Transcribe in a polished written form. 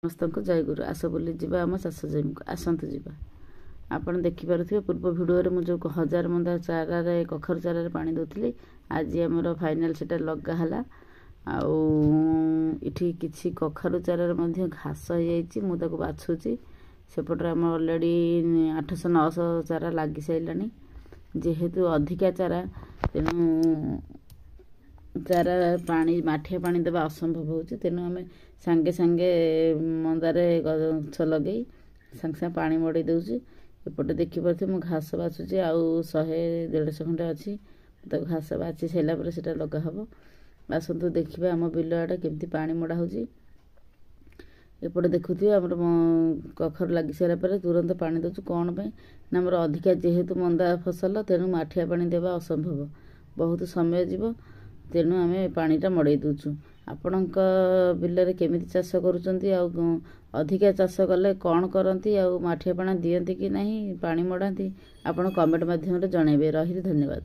ସମସ୍ତଙ୍କୁ ଜୟ ଗୁରୁ। ଆସ ବୁଲି ଯିବା ଆମ ଚାଷ ଜମିକୁ, ଆସନ୍ତୁ ଯିବା। ଆପଣ ଦେଖିପାରୁଥିବେ ପୂର୍ବ ଭିଡ଼ିଓରେ ମୁଁ ଯେଉଁ ହଜାର ମନ୍ଦା ଚାରାରେ କଖାରୁ ଚାରାରେ ପାଣି ଦେଉଥିଲି, ଆଜି ଆମର ଫାଇନାଲ୍ ସେଟା ଲଗା ହେଲା। ଆଉ ଏଠି କିଛି କଖାରୁ ଚାରାରେ ମଧ୍ୟ ଘାସ ହେଇଯାଇଛି, ମୁଁ ତାକୁ ବାଛୁଛି। ସେପଟରେ ଆମର ଅଲରେଡ଼ି 800-900 ଚାରା ଲାଗି ସାରିଲାଣି। ଯେହେତୁ ଅଧିକା ଚାରା, ତେଣୁ ଚାରା ପାଣି ମାଠିଆ ପାଣି ଦେବା ଅସମ୍ଭବ ହେଉଛି। ତେଣୁ ଆମେ ସାଙ୍ଗେ ସାଙ୍ଗେ ମନ୍ଦାରେ ଗଛ ଲଗେଇ ସାଙ୍ଗେ ସାଙ୍ଗେ ପାଣି ମଡ଼େଇ ଦେଉଛି। ଏପଟେ ଦେଖିପାରୁଥିବେ ମୁଁ ଘାସ ବାଛୁଛି, ଆଉ 100-150 ଖଣ୍ଡେ ଅଛି। ତାକୁ ଘାସ ବାଛି ସାରିଲା ପରେ ସେଇଟା ଲଗା ହେବ। ଆସନ୍ତୁ ଦେଖିବା ଆମ ବିଲ ଆଡ଼େ କେମିତି ପାଣି ମଡ଼ା ହେଉଛି। ଏପଟେ ଦେଖୁଥିବେ ଆମର କଖାରୁ ଲାଗି ସାରିଲା ପରେ ତୁରନ୍ତ ପାଣି ଦେଉଛୁ। କ'ଣ ପାଇଁ ନା ଆମର ଅଧିକା ଯେହେତୁ ମନ୍ଦା ଫସଲ, ତେଣୁ ମାଠିଆ ପାଣି ଦେବା ଅସମ୍ଭବ, ବହୁତ ସମୟ ଯିବ। ତେଣୁ ଆମେ ପାଣିଟା ମଡ଼େଇ ଦେଉଛୁ। ଆପଣଙ୍କ ବିଲରେ କେମିତି ଚାଷ କରୁଛନ୍ତି, ଆଉ ଅଧିକା ଚାଷ କଲେ କ'ଣ କରନ୍ତି, ଆଉ ମାଠିଆ ପାଣି ଦିଅନ୍ତି କି ନାହିଁ, ପାଣି ମଡ଼ାନ୍ତି, ଆପଣ କମେଣ୍ଟ ମାଧ୍ୟମରେ ଜଣାଇବେ। ରହିଲି, ଧନ୍ୟବାଦ।